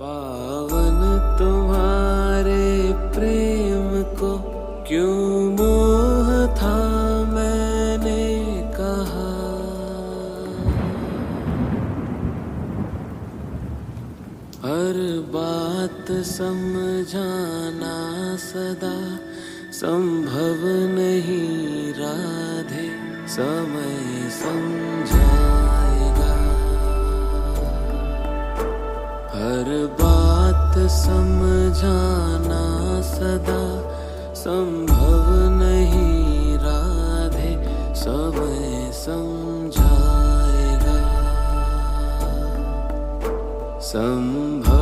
पावन तुम्हारे प्रेम को क्यों मोह था मैंने कहा। हर बात समझाना सदा संभव नहीं राधे, समय समझाएगा। हर बात समझाना सदा संभव नहीं राधे, समय समझाएगा। संभव